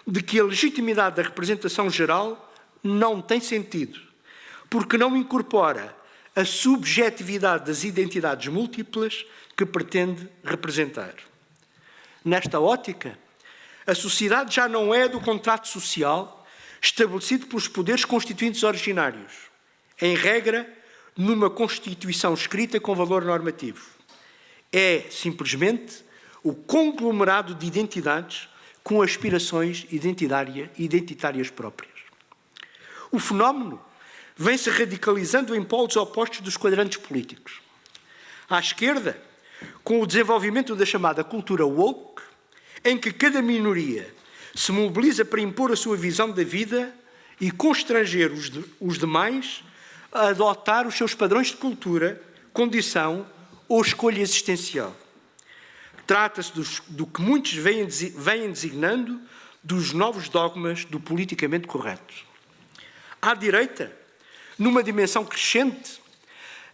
de que a legitimidade da representação geral não tem sentido, porque não incorpora a subjetividade das identidades múltiplas que pretende representar. Nesta ótica, a sociedade já não é do contrato social estabelecido pelos poderes constituintes originários, em regra, numa Constituição escrita com valor normativo. É, simplesmente, o conglomerado de identidades com aspirações identitárias próprias. O fenómeno vem-se radicalizando em polos opostos dos quadrantes políticos. À esquerda, com o desenvolvimento da chamada cultura woke, em que cada minoria se mobiliza para impor a sua visão da vida e constranger os demais a adotar os seus padrões de cultura, condição ou escolha existencial. Trata-se do que muitos vêm designando dos novos dogmas do politicamente correto. À direita, numa dimensão crescente,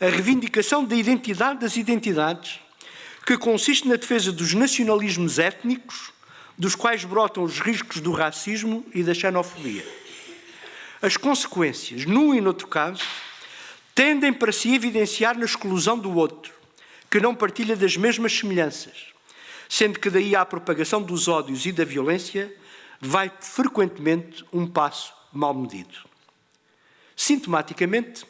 a reivindicação da identidade das identidades, que consiste na defesa dos nacionalismos étnicos, dos quais brotam os riscos do racismo e da xenofobia. As consequências, num e noutro caso, tendem para se evidenciar na exclusão do outro, que não partilha das mesmas semelhanças, sendo que daí à propagação dos ódios e da violência vai frequentemente um passo mal medido. Sintomaticamente,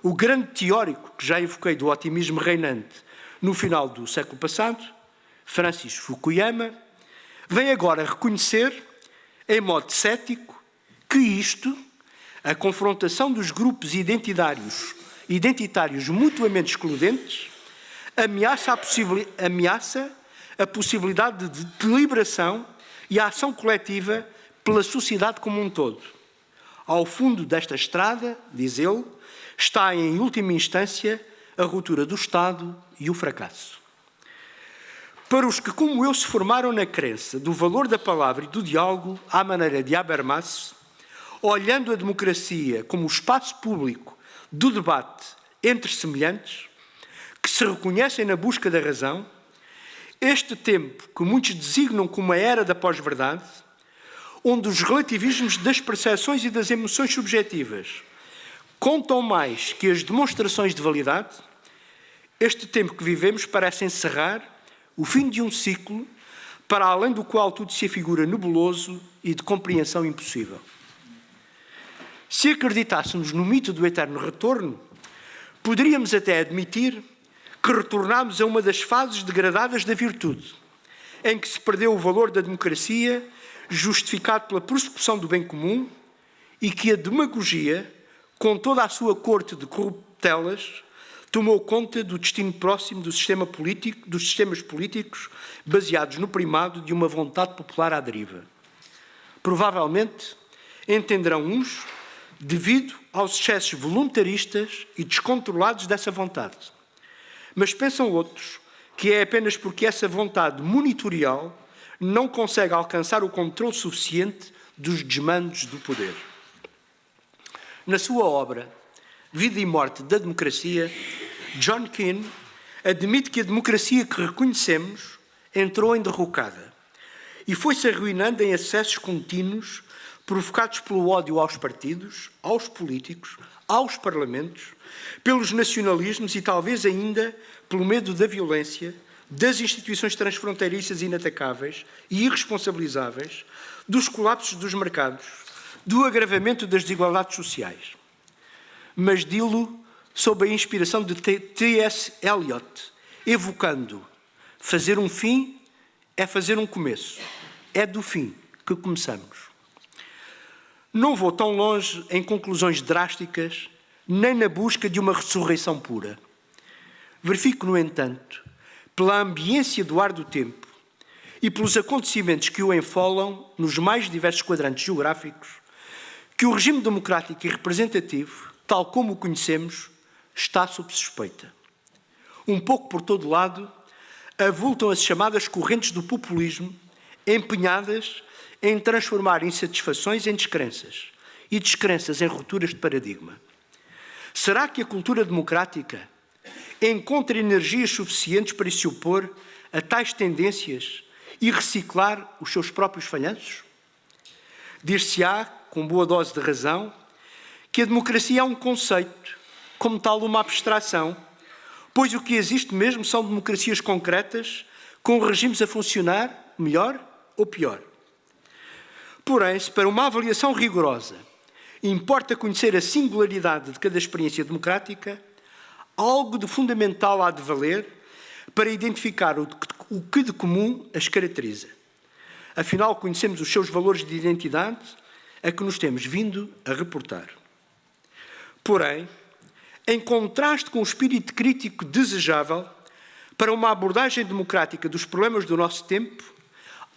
o grande teórico que já evoquei do otimismo reinante no final do século passado, Francis Fukuyama, vem agora reconhecer, em modo cético, que isto, a confrontação dos grupos identitários mutuamente excludentes, ameaça a possibilidade de deliberação e a ação coletiva pela sociedade como um todo. Ao fundo desta estrada, diz ele, está em última instância a ruptura do Estado e o fracasso. Para os que, como eu, se formaram na crença do valor da palavra e do diálogo à maneira de Habermas, olhando a democracia como o espaço público do debate entre semelhantes, que se reconhecem na busca da razão, este tempo que muitos designam como a era da pós-verdade, onde os relativismos das percepções e das emoções subjetivas contam mais que as demonstrações de validade, este tempo que vivemos parece encerrar o fim de um ciclo para além do qual tudo se afigura nebuloso e de compreensão impossível. Se acreditássemos no mito do eterno retorno, poderíamos até admitir que retornámos a uma das fases degradadas da virtude, em que se perdeu o valor da democracia justificado pela persecução do bem comum, e que a demagogia, com toda a sua corte de corruptelas, tomou conta do destino próximo do sistema político, dos sistemas políticos baseados no primado de uma vontade popular à deriva. Provavelmente, entenderão uns, devido aos excessos voluntaristas e descontrolados dessa vontade. Mas pensam outros que é apenas porque essa vontade monitorial não consegue alcançar o controle suficiente dos desmandos do poder. Na sua obra Vida e Morte da Democracia, John Keane admite que a democracia que reconhecemos entrou em derrocada e foi-se arruinando em excessos contínuos provocados pelo ódio aos partidos, aos políticos, aos parlamentos, pelos nacionalismos e talvez ainda pelo medo da violência, das instituições transfronteiriças inatacáveis e irresponsabilizáveis, dos colapsos dos mercados, do agravamento das desigualdades sociais. Mas dilo sob a inspiração de T.S. Eliot, evocando: fazer um fim é fazer um começo. É do fim que começamos. Não vou tão longe em conclusões drásticas, nem na busca de uma ressurreição pura. Verifico, no entanto, pela ambiência do ar do tempo e pelos acontecimentos que o enfolam nos mais diversos quadrantes geográficos, que o regime democrático e representativo, tal como o conhecemos, está sob suspeita. Um pouco por todo lado, avultam as chamadas correntes do populismo, empenhadas em transformar insatisfações em descrenças e descrenças em rupturas de paradigma. Será que a cultura democrática encontra energias suficientes para se opor a tais tendências e reciclar os seus próprios falhanços? Dir-se-á, com boa dose de razão, que a democracia é um conceito, como tal uma abstração, pois o que existe mesmo são democracias concretas, com regimes a funcionar melhor ou pior. Porém, se para uma avaliação rigorosa importa conhecer a singularidade de cada experiência democrática, algo de fundamental há de valer para identificar o que de comum as caracteriza. Afinal, conhecemos os seus valores de identidade a que nos temos vindo a reportar. Porém, em contraste com o espírito crítico desejável para uma abordagem democrática dos problemas do nosso tempo,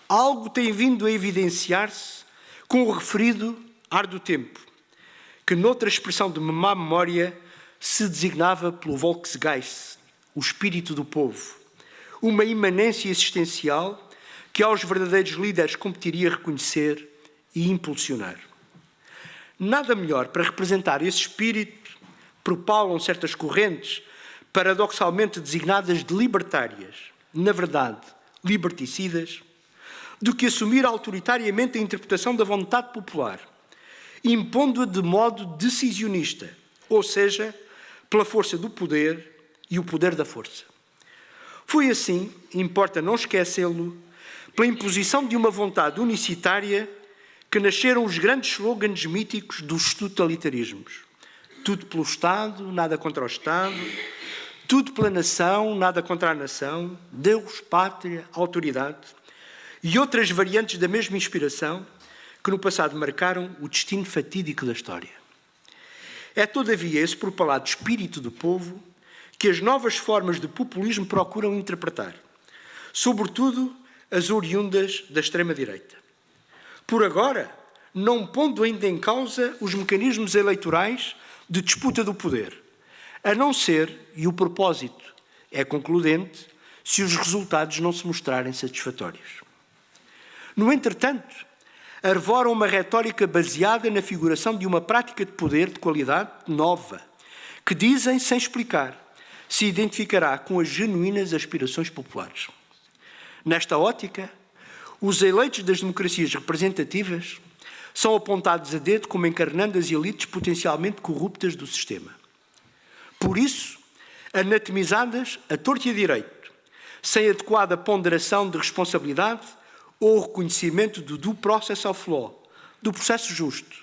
algo tem vindo a evidenciar-se com o referido ar do tempo, que noutra expressão de má memória se designava pelo Volksgeist, o espírito do povo, uma imanência existencial que aos verdadeiros líderes competiria reconhecer e impulsionar. Nada melhor para representar esse espírito, propalam certas correntes, paradoxalmente designadas de libertárias, na verdade, liberticidas, do que assumir autoritariamente a interpretação da vontade popular, impondo-a de modo decisionista, ou seja, pela força do poder e o poder da força. Foi assim, importa não esquecê-lo, pela imposição de uma vontade unicitária que nasceram os grandes slogans míticos dos totalitarismos. Tudo pelo Estado, nada contra o Estado, tudo pela nação, nada contra a nação, Deus, pátria, autoridade, e outras variantes da mesma inspiração que no passado marcaram o destino fatídico da história. É, todavia, esse propalado espírito do povo que as novas formas de populismo procuram interpretar, sobretudo as oriundas da extrema-direita. Por agora, não pondo ainda em causa os mecanismos eleitorais de disputa do poder, a não ser, e o propósito é concludente, se os resultados não se mostrarem satisfatórios. No entretanto, arvora uma retórica baseada na figuração de uma prática de poder de qualidade nova, que dizem, sem explicar, se identificará com as genuínas aspirações populares. Nesta ótica, os eleitos das democracias representativas são apontados a dedo como encarnando as elites potencialmente corruptas do sistema. Por isso, anatemizadas a torto e a direito, sem adequada ponderação de responsabilidade ou reconhecimento do due process of law, do processo justo,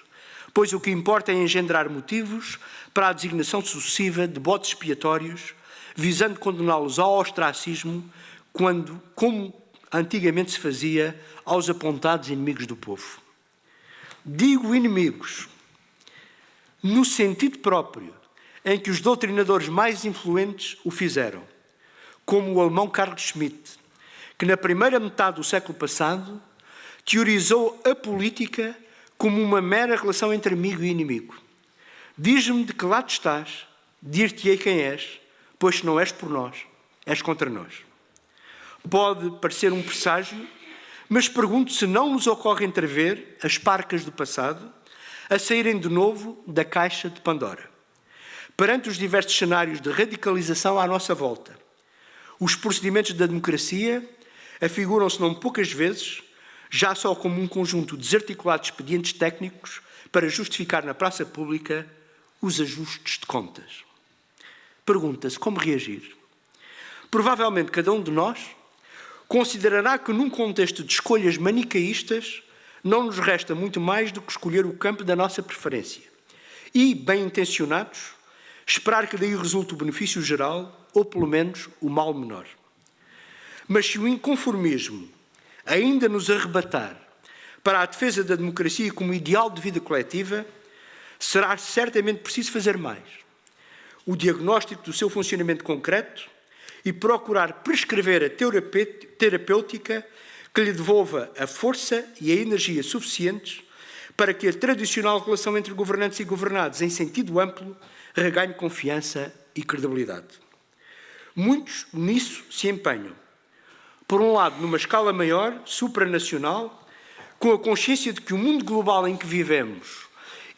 pois o que importa é engendrar motivos para a designação sucessiva de bodes expiatórios, visando condená-los ao ostracismo, como antigamente se fazia aos apontados inimigos do povo. Digo inimigos, no sentido próprio em que os doutrinadores mais influentes o fizeram, como o alemão Carl Schmitt, que na primeira metade do século passado teorizou a política como uma mera relação entre amigo e inimigo. Diz-me de que lado estás, dir-te-ei quem és, pois não és por nós, és contra nós. Pode parecer um presságio, mas pergunto se não nos ocorre entrever as parcas do passado a saírem de novo da caixa de Pandora. Perante os diversos cenários de radicalização à nossa volta, os procedimentos da democracia afiguram-se não poucas vezes já só como um conjunto de desarticulados expedientes técnicos para justificar na praça pública os ajustes de contas. Pergunta-se como reagir. Provavelmente cada um de nós considerará que num contexto de escolhas manicaístas não nos resta muito mais do que escolher o campo da nossa preferência e, bem intencionados, esperar que daí resulte o benefício geral ou, pelo menos, o mal menor. Mas se o inconformismo ainda nos arrebatar para a defesa da democracia como ideal de vida coletiva, será certamente preciso fazer mais. O diagnóstico do seu funcionamento concreto e procurar prescrever a terapêutica que lhe devolva a força e a energia suficientes para que a tradicional relação entre governantes e governados, em sentido amplo, reganhe confiança e credibilidade. Muitos nisso se empenham. Por um lado, numa escala maior, supranacional, com a consciência de que o mundo global em que vivemos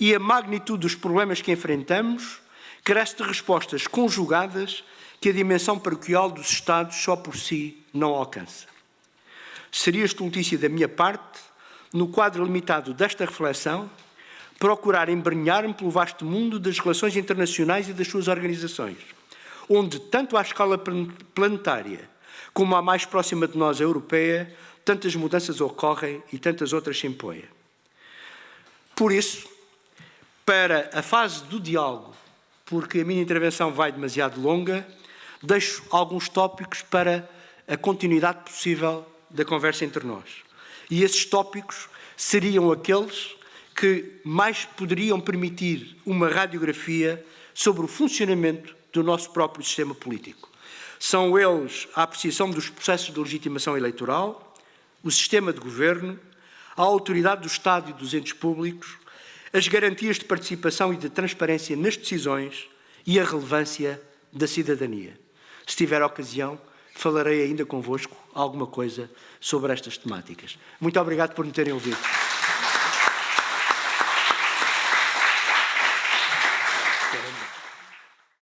e a magnitude dos problemas que enfrentamos carece de respostas conjugadas que a dimensão paroquial dos Estados só por si não alcança. Seria estultícia da minha parte, no quadro limitado desta reflexão, procurar embrenhar-me pelo vasto mundo das relações internacionais e das suas organizações, onde, tanto à escala planetária como à mais próxima de nós, a europeia, tantas mudanças ocorrem e tantas outras se impõem. Por isso, para a fase do diálogo, porque a minha intervenção vai demasiado longa, deixo alguns tópicos para a continuidade possível da conversa entre nós. E esses tópicos seriam aqueles que mais poderiam permitir uma radiografia sobre o funcionamento do nosso próprio sistema político. São eles a apreciação dos processos de legitimação eleitoral, o sistema de governo, a autoridade do Estado e dos entes públicos, as garantias de participação e de transparência nas decisões e a relevância da cidadania. Se tiver ocasião, falarei ainda convosco alguma coisa sobre estas temáticas. Muito obrigado por me terem ouvido.